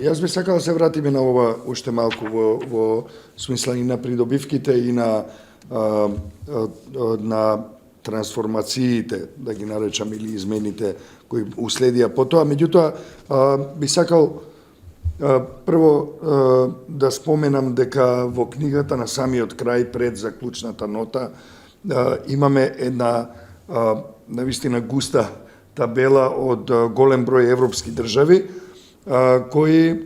Јас би сакал да се вратиме на ова уште малку во смисла и на придобивките и на трансформациите, да ги наречам, или измените кои уследија потоа. Меѓутоа, би сакал прво да споменам дека во книгата на самиот крај, пред заклучната нота, имаме една навистина густа табела од голем број европски држави, која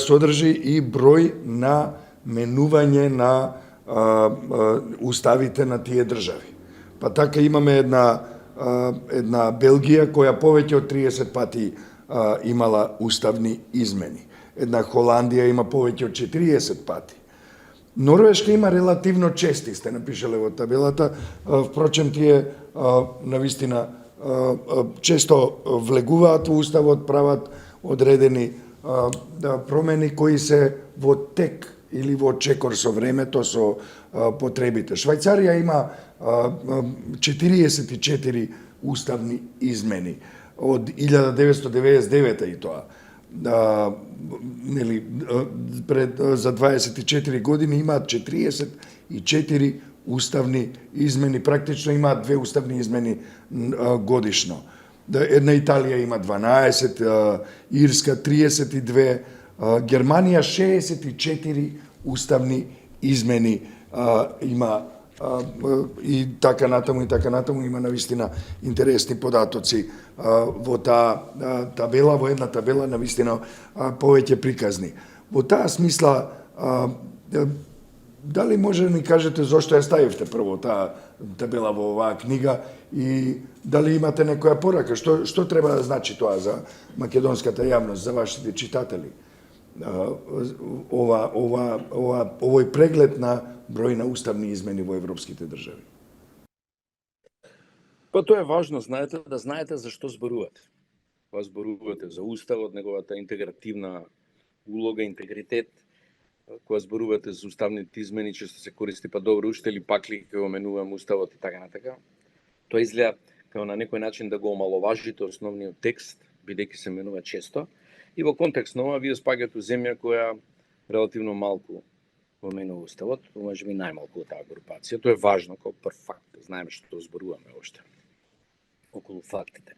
содржи и број на менување на уставите на тие држави. Па така имаме една Белгија која повеќе од 30 пати имала уставни измени. Една Холандија има повеќе од 40 пати. Норвешка има релативно чести, сте напишале во табелата, впрочем тие навистина често влегуваат во уставот, прават одредени промени кои се во тек или во чекор со времето, со потребите. Швајцарија има 44 уставни измени од 1999 и тоа. За 24 години имаат 44 уставни измени, практично имаат 2 уставни измени годишно. Една Италија има 12, Ирска 32, Германија 64 уставни измени има и така натаму има навистина интересни податоци во таа табела, во една табела навистина повеќе приказни. Во таа смисла, дали може да ни кажете зошто ја ставивте прво таа табела во оваа книга и дали имате некоја порака, што треба да значи тоа за македонската јавност, за вашите читатели? Овој преглед на број на уставни измени во европските држави. Па тоа е важно, да знаете за што зборувате. Кога зборувате за уставот, неговата интегративна улога, интегритет, кога зборувате за уставните измени, често се користи па добро уште или пак ли ќе го менуваме уставот и така натака. Тоа изгледа како на некој начин да го омаловажите основниот текст, бидејќи се менува често. И во контекст на ова, вие спаѓате земја која релативно малку го менува уставот, можеби најмалку од таа групација. Тоа е важно како прв факт, да знаеме што зборуваме уште околу фактите.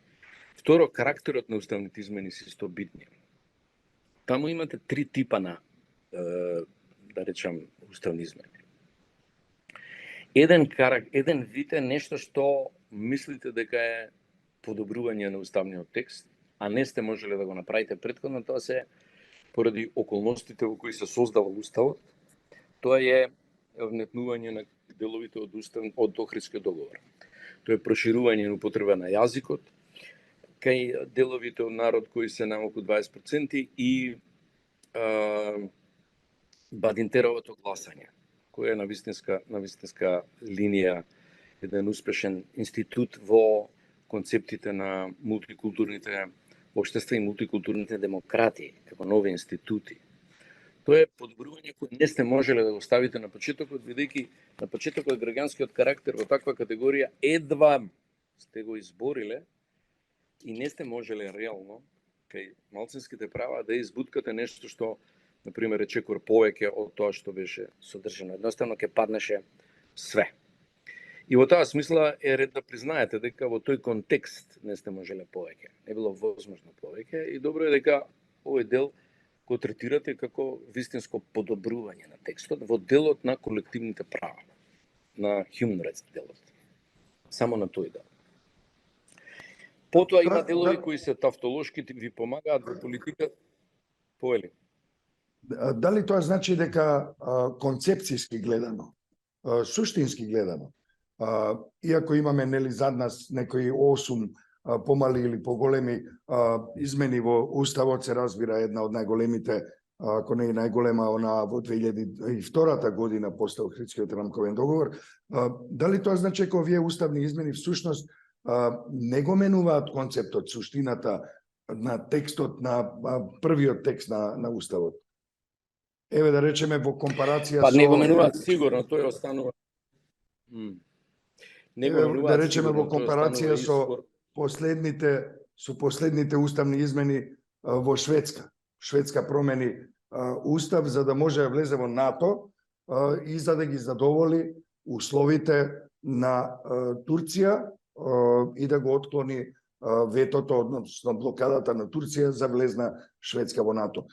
Второ, карактерот на уставните измени се исто битни. Таму имате 3 типа на, да речам, уставни измени. Еден вид е нешто што мислите дека е подобрување на уставниот текст, а не сте можеле да го направите претходно, тоа се поради околностите во кои се создавал уставот. Тоа е внетнување на деловите од Охридскиот договор. Тоа е проширување на употреба на јазикот кај деловите од народ кои се наоколу 20% и Бадинтеровото гласање, кој е на вистинска линија еден успешен институт во концептите на мултикултурните општества и мултикултурните демократии, како нови институти. Тоа е подобрување кој не сте можеле да го ставите на почетокот, бидејќи на почетокот граѓанскиот карактер во таква категорија едва сте го избориле и не сте можеле реално кај малцинските права да избуткате нешто што, например, е чекор повеќе од тоа што беше содржано. Едноставно ќе паднеше све. И во таа смисла е ред да признаете дека во тој контекст не сте можеле повеќе. Не било возможно повеќе и добро е дека овој дел го третирате како вистинско подобрување на текстот во делот на колективните права, на human rights делот. Само на тој дел. Потоа има делови кои се тавтолошки, ви помагаат во политика. Поели. Дали тоа значи дека концепцијски гледано, суштински гледано, иако имаме зад нас некои 8 помали или поголеми измени во уставот, се разбира една од најголемите, ако не и најголема, она во 2002 година после Охридскиот рамковен договор, дали тоа значи дека овие уставни измени всушност не го менуваат концептот, суштината на текстот, на првиот текст на уставот? Еве да речеме во компарација со... Па не го менуваат сигурно, тој останува... Да речеме во компарација со последните уставни измени во Шведска. Шведска промени устав за да може да влезе во НАТО и за да ги задоволи условите на Турција и да го отклони ветото, односно блокадата на Турција за влезна Шведска во НАТО.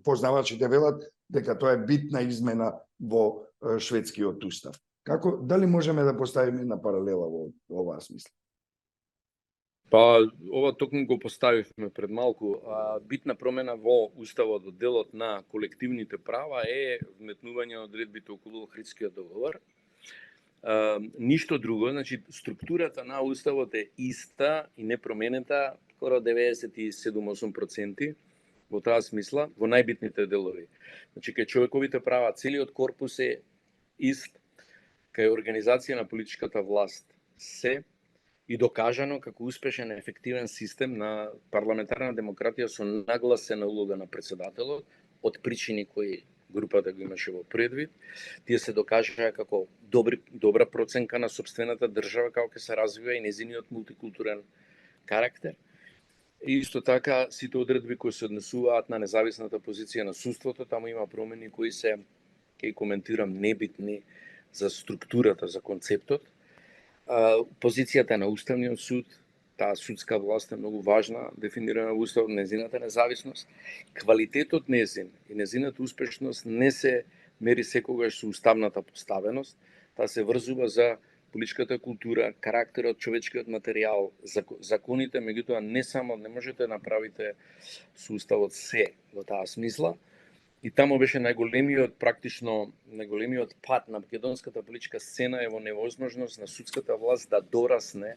Познавачите велат дека тоа е битна измена во шведскиот устав. Како, дали можеме да поставиме една паралела во оваа смисла? Па, ова токму го поставивме пред малку. Битна промена во уставот од делот на колективните права е вметнување одредбите околу Охридскиот договор. Ништо друго, значи структурата на уставот е иста и непроменета, скоро 97-8% во таа смисла, во најбитните делови. Значи, кај човековите права целиот корпус е ист, кај организација на политичката власт се и докажано како успешен и ефективен систем на парламентарна демократија со нагласена улога на председателот, од причини кои групата го имаше во предвид. Тие се докажаа како добра проценка на сопствената држава како ќе се развива и незиниот мултикултурен карактер. И исто така, сите одредби кои се однесуваат на независната позиција на судството, таму има промени кои се, ќе коментирам, небитни за структурата, за концептот. Позицијата на Уставниот суд, таа судска власт е многу важна, дефинирана во Уставот, незината независност. Квалитетот незин и незината успешност не се мери секогаш со уставната поставеност, таа се врзува за политичката култура, карактерот, човечкиот материјал, законите, меѓутоа не само, не можете да направите со уставот се во таа смисла. И таму беше најголемиот пат на македонската политичка сцена е во невозможност на судската власт да дорасне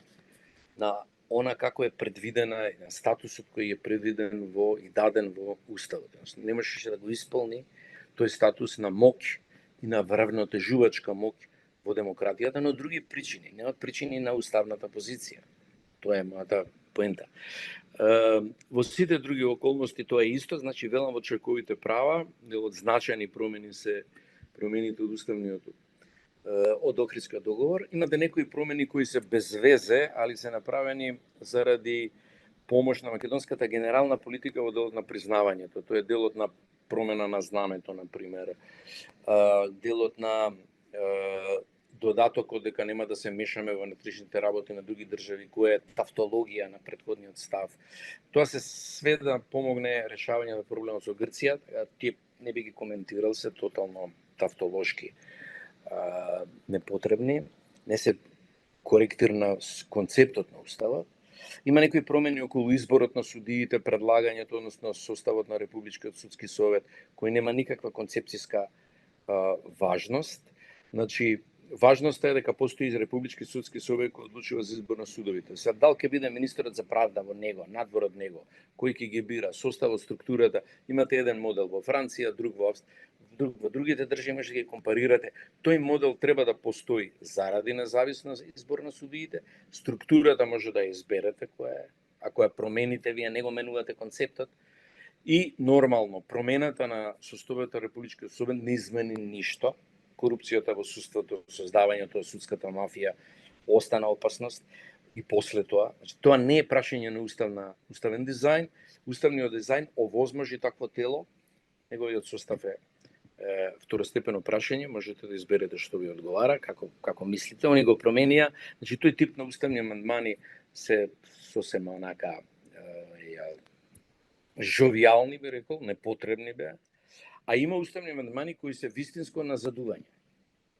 на она како е предвидена, на статусот кој е предвиден во и даден во уставот. Не можеше да го исполни тој статус на моќ и на вравнотежувачка моќ во демократијата, но други причини, не од причини на уставната позиција. Тоа е мојата поента. Во сите други околности тоа е исто, значи велам во човековите права, дел од значајни промени се промените од уставниот од Охридскиот договор. Имате некои промени кои се без везе, али се направени заради помош на македонската генерална политика во делот на признавањето. Тоа е делот на промена на знамето, на пример, делот на додатокот дека нема да се мешаме во внатрешните работи на други држави, која е тавтологија на претходниот став. Тоа се све да помогне решавање на проблемот со Грција, тие не би ги коментирал, се тотално тавтолошки непотребни, не се коректир на концептот на уставот. Има некои промени околу изборот на судиите, предлагањето, односно составот на Републичкиот судски совет, кој нема никаква концепцијска важност. Значи, важноста е дека постои Републички судски совет кој одлучува за избор на судовите. Сега, дал ќе биде министерот за правда во него, надвор од него, кој ќе ги бира, составот, структурата, имате еден модел во Франција, друг во другите држави, може да ги компарирате. Тој модел треба да постои заради независност избор на судиите, структурата може да ја изберете, ако ја промените, вие не го менувате концептот, и нормално, промената на составот Републичкиот совет не измени ништо. Корупцијата во судството, создавањето од судската мафија остана опасност и после тоа. Значи, тоа не е прашање на уставен дизајн. Уставниот дизајн овозможи такво тело. Неговиот состав е второстепено прашање, можете да изберете што ви одговара, како мислите. Они го променија. Значи, тој тип на уставни амандмани се сосема онака жовијални, би рекол, непотребни беа. А има уставни амандмани кои се вистинско назадување.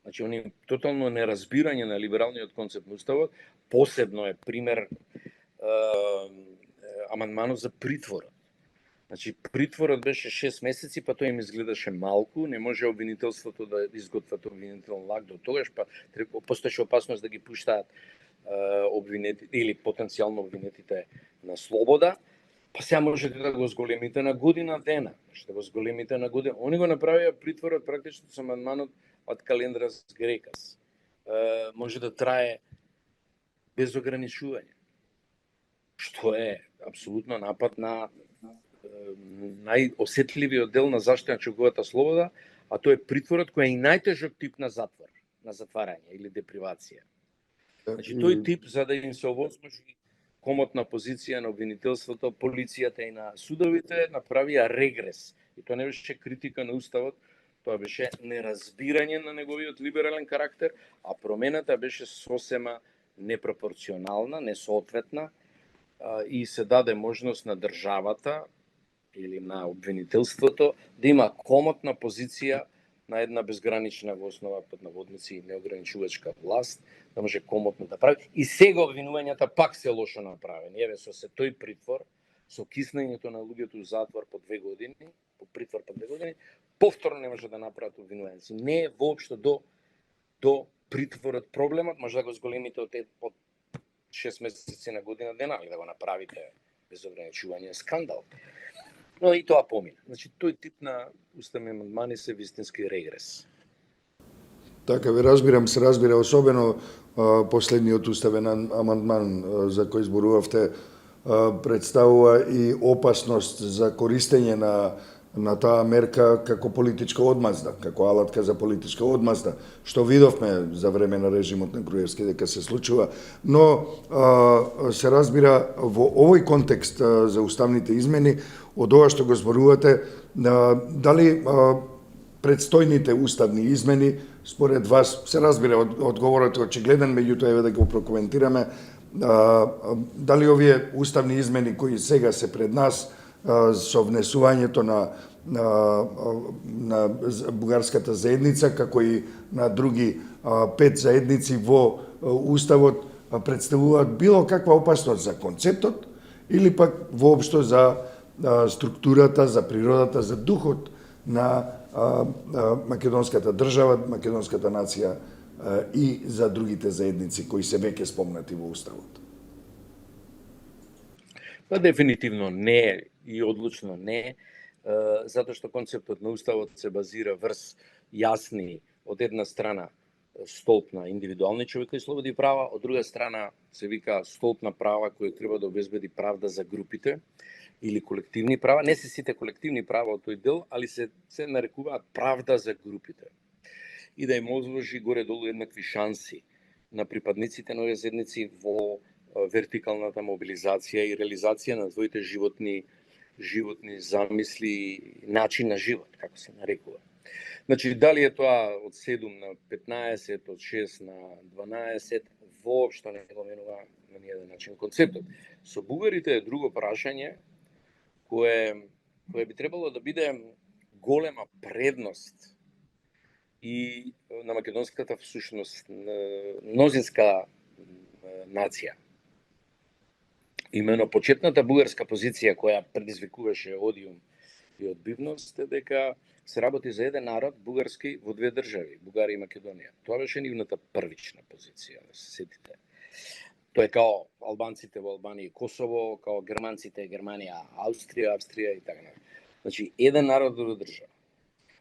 Значи, они тотално неразбирање на либералниот концепт на уставот. Посебно е пример амандманот за притворот. Значи, притворот беше 6 месеци, па тоа им изгледаше малку, не може обвинителството да изготват обвинителен акт до тогаш, па постоеше опасност да ги пуштаат обвинети или потенцијално обвинетите на слобода. Па сега можете да го зголемите на година дена. Можете да го зголемите на година. Они го направија притворот практично со амандманот од Календрас Грекас. Може да трае без ограничување. Што е апсолутно напад на најосетливиот дел на заштита на човековата слобода, а тоа е притворот кој е и најтежок тип на затвор, на затварање или депривација. Значи, тој тип, за да им се овозможи комотна позиција на обвинителството, полицијата и на судовите направија регрес. И тоа не беше критика на уставот, тоа беше неразбирање на неговиот либерален карактер, а промената беше сосема непропорционална, несоодветна и се даде можност на државата или на обвинителството да има комотна позиција на една безгранична во основа под наводници неограничувачка власт, да може комотно да прави. И сега обвинувањата пак се лошо направени. Еве со се тој притвор, со киснењето на луѓето у затвор по 2 години, по притвор по 2 години, повторно не може да направат обвинување. Не е воопшто до притворот проблемот, може да го зголемите од 6 месеци на година дена, или да го направите без ограничување скандал. Но и тоа помина. Значи, тој тип на уставни амандмани се вистински регрес. Така ве разбирам, се разбира, особено последниот уставен амандман за кој зборувавте представува и опасност за користење на таа мерка како политичка одмазда, како алатка за политичка одмазда, што видовме за време на режимот на Груевски дека се случува, но се разбира во овој контекст за уставните измени, од ова што го зборувате, дали предстојните уставни измени според вас, се разбира одговорот е очигледен, меѓутоа еве да го прокоментираме, дали овие уставни измени кои сега се пред нас со внесувањето на бугарската заедница, како и на други 5 заедници во уставот, представуваат било каква опасност за концептот или пак воопшто за структурата, за природата, за духот на македонската држава, македонската нација и за другите заедници кои се веќе спомнати во уставот? Па дефинитивно не и одлучно не, затоа што концептот на уставот се базира врз јасни, од една страна столб на индивидуални човекови слободи и права, од друга страна се вика столб на права кој треба да обезбеди правда за групите или колективни права. Не се сите колективни права од тој дел, али се нарекуваат правда за групите. И да им озложи горе-долу еднакви шанси на припадниците на овие заедници во вертикалната мобилизација и реализација на своите животни замисли, начин на живот, како се нарекува. Значи, дали е тоа од 7 на 15, од 6 на 12, воопшто не го менува на ниједен начин концептот. Со бугарите е друго прашање, кое би требало да биде голема предност и на македонската всушност мнозинска нација. Имено почетната бугарска позиција која предизвикуваше одиум и одбивност е дека се работи за еден народ бугарски во 2 држави, Бугарија и Македонија. Тоа беше нивната првична позиција, да се сетите. Тоа е као албанците во Албанија и Косово, као германците Германија, Австрија и така натаму. Значи, еден народ во држава.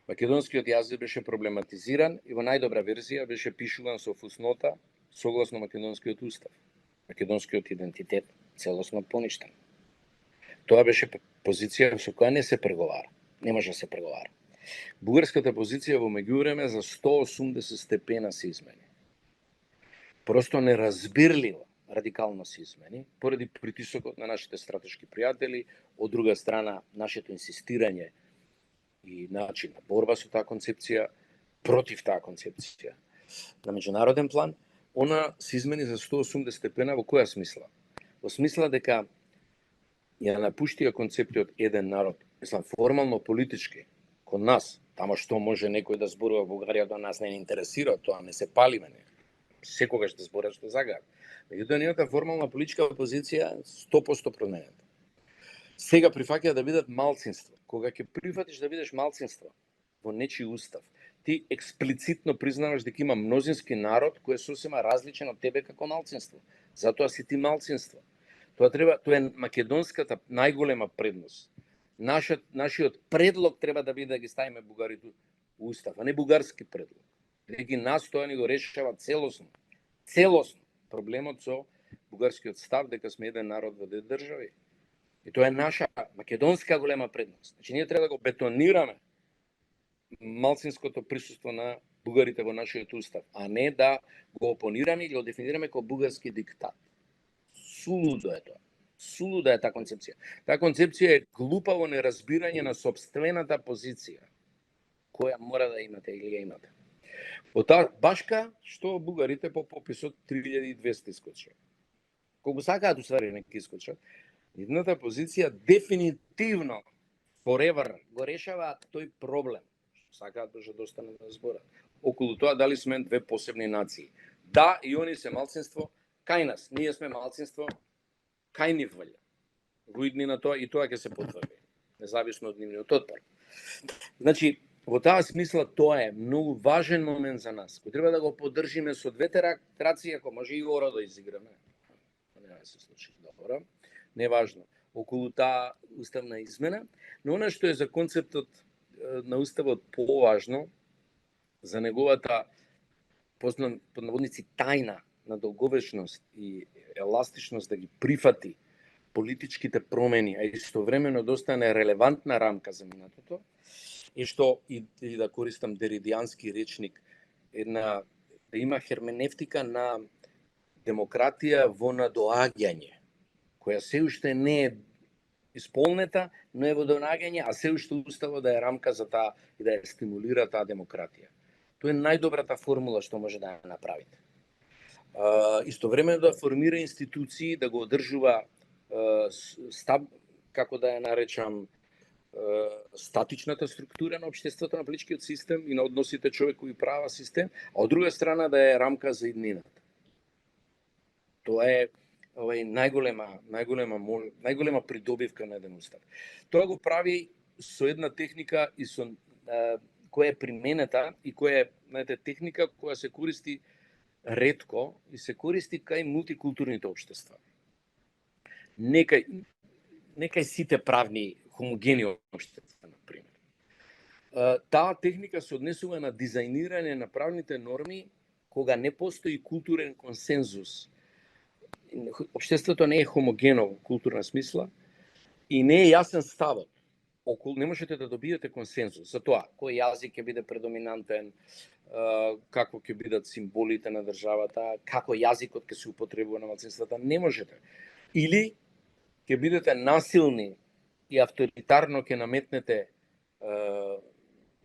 Македонскиот јазик беше проблематизиран и во најдобра верзија беше пишуван со фуснота согласно македонскиот устав. Македонскиот идентитет целосно поништен. Тоа беше позиција со која не се преговара. Не може да се преговара. Бугарската позиција во меѓувреме за 180 степена се измени. Просто неразбирливо радикално се измени, поради притисокот на нашите стратешки пријатели, од друга страна нашето инсистирање и начин на борба со таа концепција, против таа концепција. На меѓународен план, она се измени за 180 степена во која смисла? Во смисла дека ја напуштија концептиот еден народ, мислам формално политички, кон нас, тамо што може некој да зборува Бугарија, до нас не интересира, тоа не се палиме, не. Секогаш да зборат што загаат. Меѓутоа, нивната формална политичка позиција 100% променета. Сега прифаќаат да бидат малцинство. Кога ќе прифатиш да бидеш малцинство во нечи устав, ти експлицитно признаваш дека има мнозински народ кој е сосема различен од тебе како малцинство. Затоа си ти малцинство. Тоа е македонската најголема предност. Нашиот предлог треба да биде да ги ставиме бугарите у устав, а не бугарски предлог. Дека нас тоа ни го решава целосно. Целосно проблемот со бугарскиот став дека сме еден народ во 2 држави. И тоа е наша македонска голема предност. Значи ние треба да го бетонираме малцинското присуство на бугарите во нашиот устав, а не да го опонираме или го дефинираме како бугарски диктат. Сулудо е тоа. Сулуда е таа концепција. Таа концепција е глупаво неразбирање на сопствената позиција која мора да имате или ја имате. По таа башка што бугарите по пописот 3200 искочат. Колку сакаат уствари нека искочат. Едната позиција дефинитивно forever го решава тој проблем. Сакаат да достанат на збора. Околу тоа дали сме две посебни нации. Да, и они се малцинство кај нас. Ние сме малцинство кај нив валја. Во иднина тоа и тоа ќе се потврди, независно од нивниот отпор. Значи, во таа смисла тоа е многу важен момент за нас, кој треба да го поддржиме со двете раци, ако може и оро да изиграме. Нема да се случи добро, не е важно. Околу таа уставна измена, но она што е за концептот на уставот поважно, за неговата под наводници тајна на долговечност и еластичност да ги прифати политичките промени, а истовремено да остане релевантна рамка за минатото, и што и да користам деридијански речник, да има херменевтика на демократија во надоаѓање, која се уште не е исполнета, но е во доаѓање, а се уште уставот да е рамка за таа и да ја стимулира таа демократија. Тоа е најдобрата формула што може да ја направите. Истовремено да формира институции, да го одржува како да ја наречам, статичната структура на општеството, на политичкиот систем и на односите човекови права систем, а од друга страна да е рамка за иднината. Тоа е најголема придобивка на еден устав. Тоа го прави со една техника и со која е применета и која е, знаете, техника која се користи ретко и се користи кај мултикултурните општества. Некај сите правни хомогени општества, например. Таа техника се однесува на дизајнирање на правните норми кога не постои културен консензус. Општеството не е хомогено во културна смисла и не е јасен ставот. Не можете да добиете консензус за тоа кој јазик ќе биде предоминантен, како ќе бидат символите на државата, како јазикот ќе се употребува на малцинствата, не можете. Или ќе бидете насилни и авторитарно ќе наметнете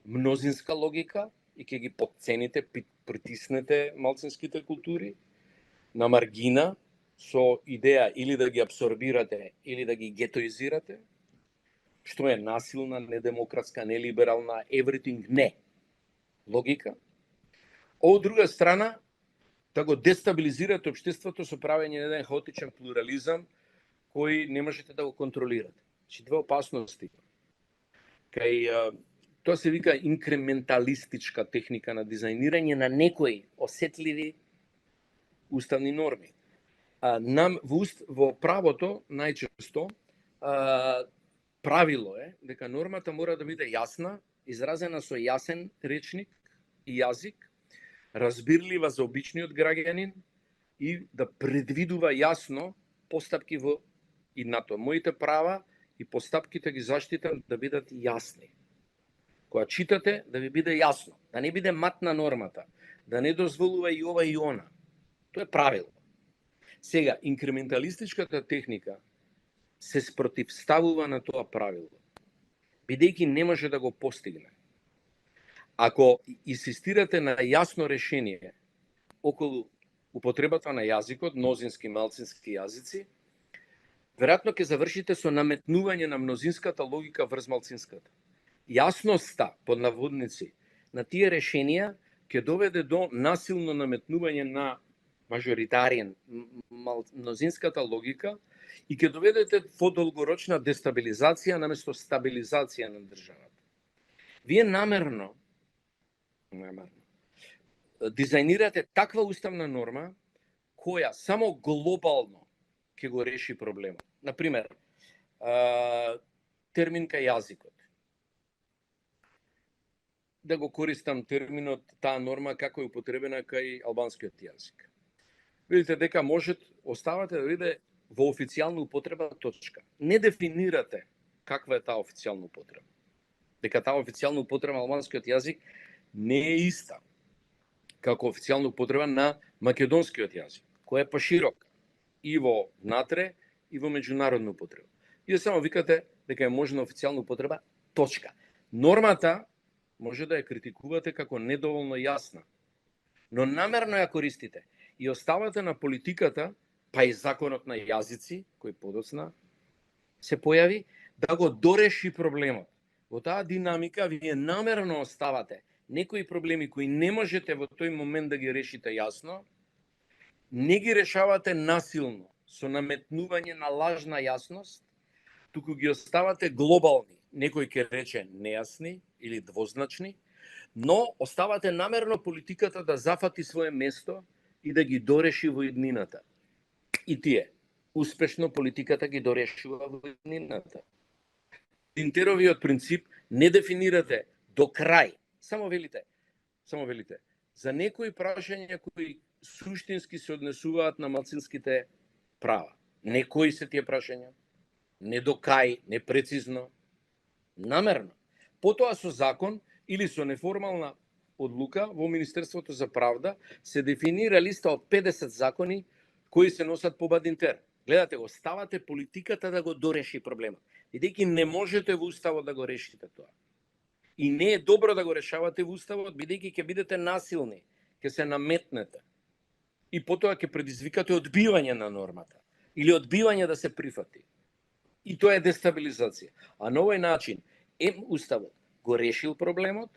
мнозинска логика и ќе ги потцените, притиснете малцинските култури на маргина со идеја или да ги абсорбирате или да ги гетоизирате, што е насилна, недемократска, нелиберална, everything не логика. Од друга страна, да го дестабилизирате општеството со правење на еден хаотичен плурализам кој не можете да го контролирате. Значи, две опасности. Тоа се вика инкременталистичка техника на дизајнирање на некои осетливи уставни норми. Во правото, најчесто, правило е дека нормата мора да биде јасна, изразена со јасен речник и јазик, разбирлива за обичниот граѓанин и да предвидува јасно постапки во иднато. Моите права и постапките ги заштитам да бидат јасни. Кога читате, да ви биде јасно, да не биде матна нормата, да не дозволува и ова и она. Тоа е правило. Сега, инкременталистичката техника се спротивставува на тоа правило, бидејќи не може да го постигне. Ако инсистирате на јасно решение околу употребата на јазикот, мнозински, малцински јазици, веројатно ќе завршите со наметнување на мнозинската логика врз малцинската. Јасноста, под наводници, на тие решенија ќе доведе до насилно наметнување на мажоритариен, мнозинската логика и ќе доведете во долгорочна дестабилизација наместо стабилизација на државата. Вие намерно дизајнирате таква уставна норма која само глобално ќе го реши проблемот. Например, термин кај јазикот. Да го користам терминот, таа норма како е употребена кај албанскиот јазик. Видите дека оставате да биде во официјална употреба точка. Не дефинирате каква е таа официјална употреба. Дека таа официјална употреба на албанскиот јазик не е иста како официјална употреба на македонскиот јазик, која е поширока. и во внатре и во меѓународна употреба. Вие само викате дека е можна официјална употреба, точка. Нормата може да ја критикувате како недоволно јасна, но намерно ја користите и оставате на политиката, па и законот на јазици, кој подоцна се појави, да го дореши проблемот. Во таа динамика вие намерно оставате некои проблеми кои не можете во тој момент да ги решите јасно, не ги решавате насилно, со наметнување на лажна јасност, туку ги оставате глобални, некој ќе рече нејасни или двозначни, но оставате намерно политиката да зафати свое место и да ги дореши во иднината. И тие, успешно политиката ги дорешува во иднината. Интеровиот принцип не дефинирате до крај, само велите, за некои прашања кои суштински се однесуваат на малцинските права. Некои се тие прашања, не до кај, непрецизно, намерно. Потоа со закон или со неформална одлука во Министерството за правда се дефинира листа од 50 закони кои се носат по Бадинтер. Гледате го, ставате политиката да го дореши проблемот. Бидејќи не можете во Уставот да го решите тоа. И не е добро да го решавате во Уставот, бидејќи ќе бидете насилни, ќе се наметнете. И потоа ќе предизвикате одбивање на нормата. Или одбивање да се прифати. И тоа е дестабилизација. А на овој начин, Уставот го решил проблемот,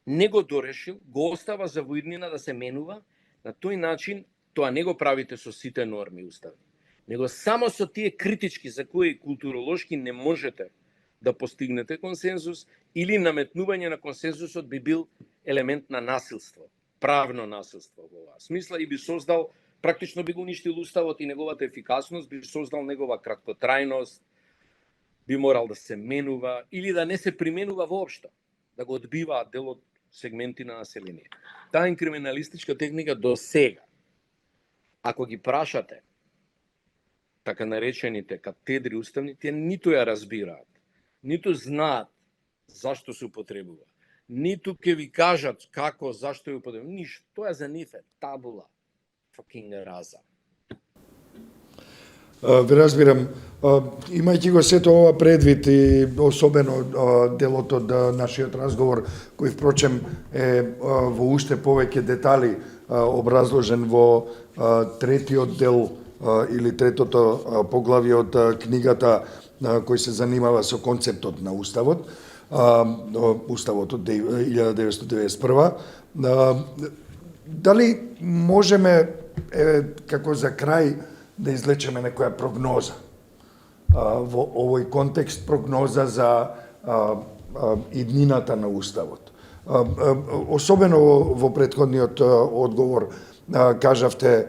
не го дорешил, го остава за во иднина да се менува, на тој начин тоа не го правите со сите норми уставни, него само со тие критички за кои културолошки не можете да постигнете консензус или наметнување на консензусот би бил елемент на насилство, правно насилство во оваа смисла и би создал, практично би го уништил уставот и неговата ефикасност, би создал негова краткотрајност, би морал да се менува или да не се применува воопшто, да го одбиваат дел од сегменти на население. Таа инкриминалистичка техника до сега, ако ги прашате така наречените катедри уставни, тие ниту ја разбираат, ниту знаат зашто се употребува, ниту ќе ви кажат како, зашто ја употребува, ништо. Тоа за нив е табула, fucking раза. Ви разбирам. Имајќи го сето ова предвид и особено делот од нашиот разговор, кој впрочем е во уште повеќе детали образложен во третиот дел или третото поглавје од книгата кој се занимава со концептот на Уставот, Уставот од 1991. Дали можеме, како за крај, да излечеме некоја прогноза во овој контекст, прогноза за иднината на Уставот? Особено во претходниот одговор кажавте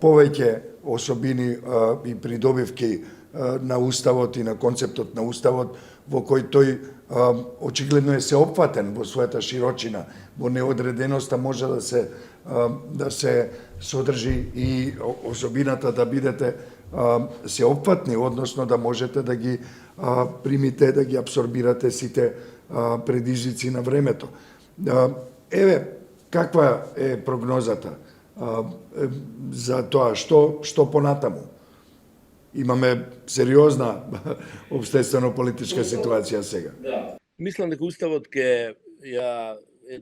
повеќе особини и придобивки на Уставот и на концептот на Уставот, во кој тој очигледно е сеопфатен во својата широчина, во неодреденоста може да се содржи и особината да бидете сеопфатни, односно да можете да ги примите, да ги абсорбирате сите предизвици на времето. Еве, каква е прогнозата за тоа, што понатаму? Имаме сериозна обштествено-политичка ситуација сега. Да. Мислам дека Уставот е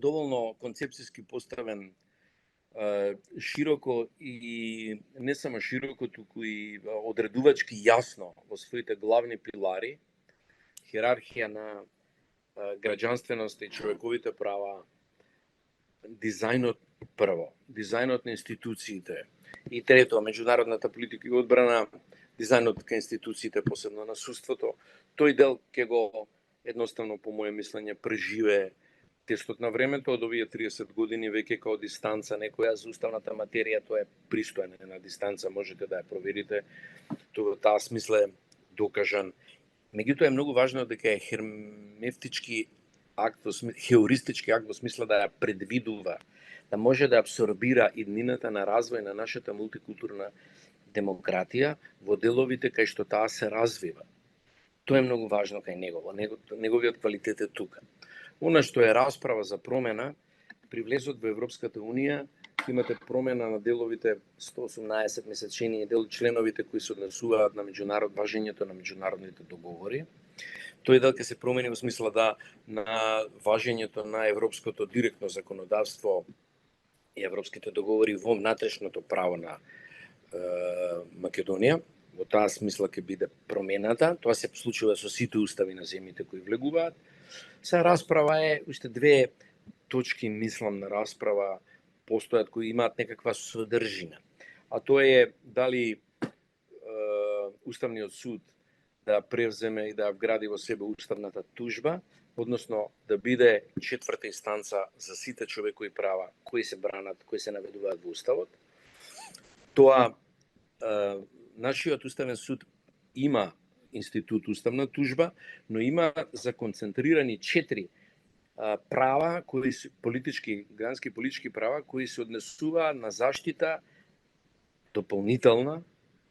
доволно концепцијски поставен широко и не само широко, туку и одредувачки јасно во своите главни пилари, хиерархија на граѓанственост и човековите права, дизајнот прво, дизајнот на институциите и трето, меѓународната политика и одбрана, дизајнот кај институциите, посебно на судството. Тој дел ќе го едноставно, по моје мислење, преживее тестот на времето. Од овие 30 години веќе као дистанца некоја за уставната материја, тоа е пристојна на дистанца, можете да ја проверите. Тоа таа смисла е докажан. Меѓутоа е многу важно дека е хермевтички акт, хеуристички акт во смисла да ја предвидува, да може да абсорбира иднината на развој на нашата мултикултурна демократија во деловите кај што таа се развива. Тоа е многу важно кај него, неговиот квалитет е тука. Она што е расправа за промена, при влезот во Европската Унија, ќе имате промена на деловите 118 месечени дел членовите кои се однесуваат на важењето на меѓународните договори. Тој дел ќе се промени во смисла да на важењето на европското директно законодавство и европските договори во внатрешното право на Македонија. Во таа смисла ќе биде промената. Тоа се случува со сите устави на земјите кои влегуваат. Се расправа е уште две точки, мислам, на расправа постојат кои имаат некаква содржина. А тоа е дали Уставниот суд да превземе и да вгради во себе уставната тужба, односно да биде четврта инстанца за сите човекови права кои се бранат, кои се наведуваат во Уставот. Тоа нашиот Уставен суд има институт уставна тужба, но има законцентрирани 4 права кои се грански политички права кои се однесуваат на заштита дополнителна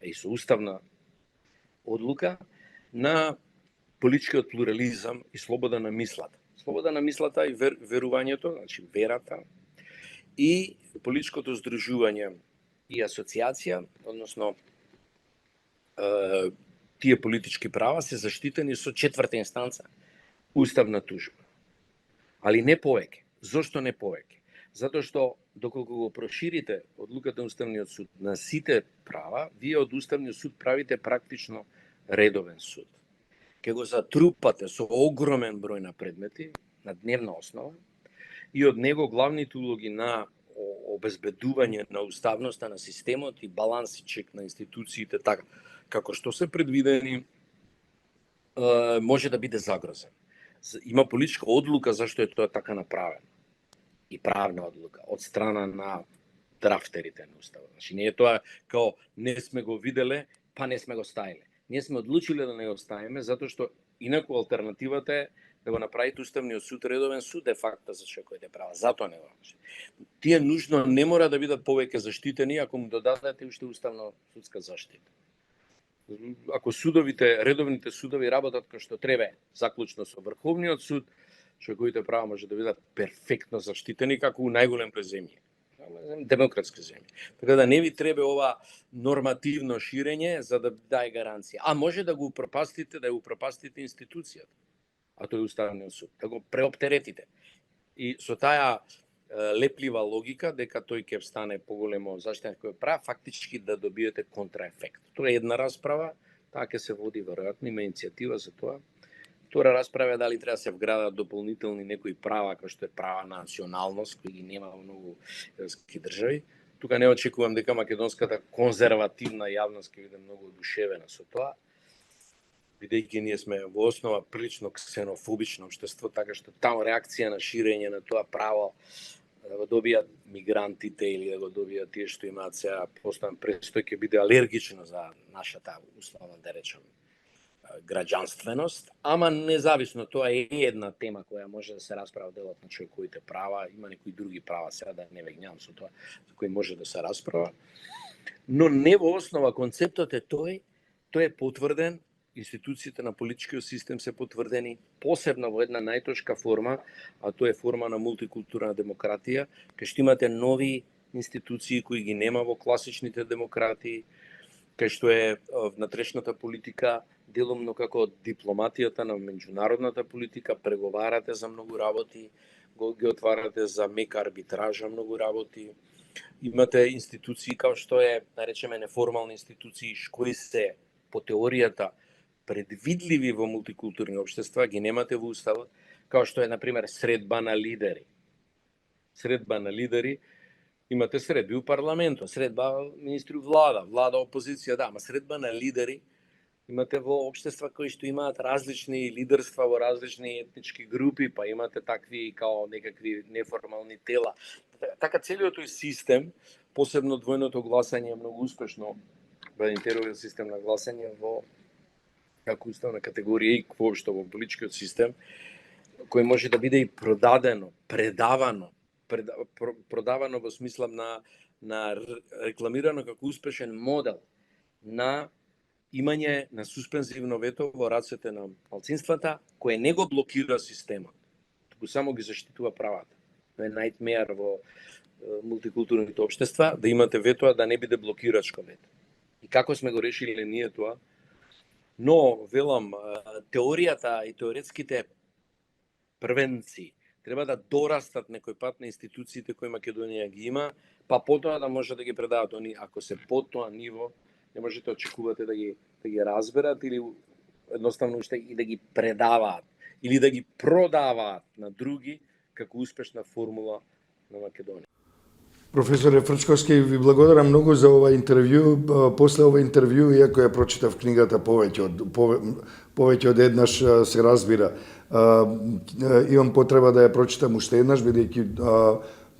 и со уставна одлука на политичкиот плурализам и слобода на мислата. Слобода на мислата и верувањето, значи верата, и политичкото здружување и асоциација, односно тие политички права се заштитени со четврта инстанца уставна тужба. Али не повеќе. Зошто не повеќе? Затоа што доколку го проширите одлуката на Уставниот суд на сите права, вие од Уставниот суд правите практично редовен суд. Ке го затрупате со огромен број на предмети на дневна основа и од него главните улоги на обезбедување на уставноста на системот и баланс и чек на институциите така како што се предвидени може да биде загрозен. Има политичка одлука зашто е тоа така направено. И правна одлука од страна на драфтерите на Уставот. Значи не е тоа као не сме го виделе, па не сме го ставиле. Ние сме одлучиле да не го ставиме затоа што инаку алтернативата е да го направите Уставниот суд редовен суд де факто за човековите права. Затоа не го. Тие нужно не мора да бидат повеќе заштитени ако му додадете уште уставно судска заштита. Ако судовите, редовните судови работат како што треба, заклучно со Врховниот суд, човековите права може да бидат перфектно заштитени како у најголем број земји, демократски земји. Така да не ви треба ова нормативно ширење за да даде гаранција. А може да го упропастите, да ја упропастите институцијата, а тој е Уставниот суд, да го преоптеретите. И со таа леплива логика дека тој ќе стане поголемо заштитен кој прав, фактички да добиете контраефект. Тоа е една расправа, таа ќе се води веројатно, има иницијатива за тоа. Втора расправа е дали треба да се вградат дополнителни некои права, како што е права на националност, кои ги нема во многу европски држави. Тука не очекувам дека македонската конзервативна јавност ќе биде многу одушевена со тоа, бидејќи ние сме во основа прилично ксенофобично општество, така што таму реакција на ширење на тоа право да го добијат мигрантите или да го добијат тие што имаат сега постојан престој ќе биде алергично за нашата условно да речем граѓанственост, ама независно тоа е една тема која може да се расправа делот на човековите права, има некои други права сега да не веѓнам со тоа за кои може да се расправа, но не во основа концептот е тој е потврден. Институциите на политичкиот систем се потврдени посебно во една најтешка форма, а тоа е форма на мултикултурна демократија, кај што имате нови институции кои ги нема во класичните демократии, кај што е внатрешната политика делумно како дипломатијата на меѓународната политика, преговарате за многу работи, ги отварате за мека арбитража многу работи. Имате институции како што е, да речеме, неформални институции кои се по теоријата предвидливи во мултикултурни општества, ги немате во Уставот, како што е, например, средба на лидери. Средба на лидери, имате средби у парламентот, средба министри влада опозиција, да, ама средба на лидери имате во општества кои што имаат различни лидерства во различни етнички групи, па имате такви као некакви неформални тела. Така целиот тој систем, посебно двојното гласање е многу успешно во интеровиот систем на гласање во како уставна категорија и воопшто во политичкиот систем, кој може да биде и продадено, продавано во смисла на рекламирано како успешен модел на имање на суспензивно вето во рацете на малцинствата, кое не го блокира системот, туку само ги заштитува правата. Тоа е најтмеар во мултикултурните општества, да имате ветоа да не биде блокирачко вето. И како сме го решиле ние тоа? Но, велам, теоријата и теоретските првенци треба да дорастат некој пат на институциите кои Македонија ги има, па потоа да може да ги предават они. Ако се по тоа ниво, не можете очекувате да ги разберат или едноставно уште и да ги предаваат или да ги продаваат на други како успешна формула на Македонија. Професоре Фрчковски, ви благодарам многу за ова интервју. После ова интервју, иако ја прочитав книгата повеќе од еднаш, се разбира, имам потреба да ја прочитам уште еднаш, бидејќи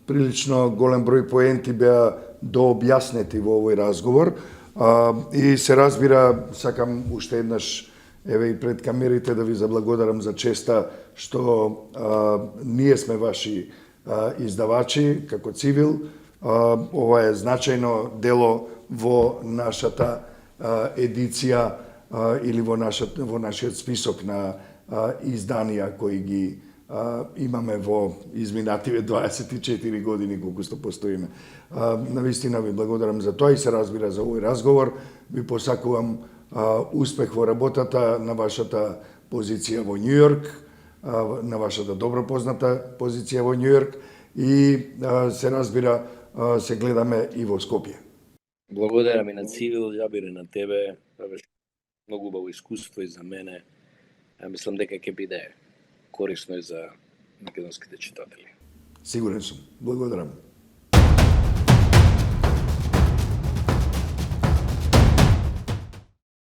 прилично голем број поенти беа дообјаснети во овој разговор. И се разбира, сакам уште еднаш, еве и пред камерите, да ви заблагодарам за честа што ние сме ваши издавачи како Цивил. Ова е значајно дело во нашата едиција или во нашиот список на изданија кои ги имаме во изминативе 24 години колку што постоиме. Навистина ви благодарам за тоа и се разбира за овој разговор. Ви посакувам успех во работата на вашата позиција во Њујорк, на вашата добро позната позиција во Њујорк и се разбира се гледаме и во Скопје. Благодарам и на Цивил, Џабире, на тебе. Това беше многу убаво искуство и за мене. Мислам дека ќе биде корисно и за македонските читатели. Сигурен сум. Благодарам.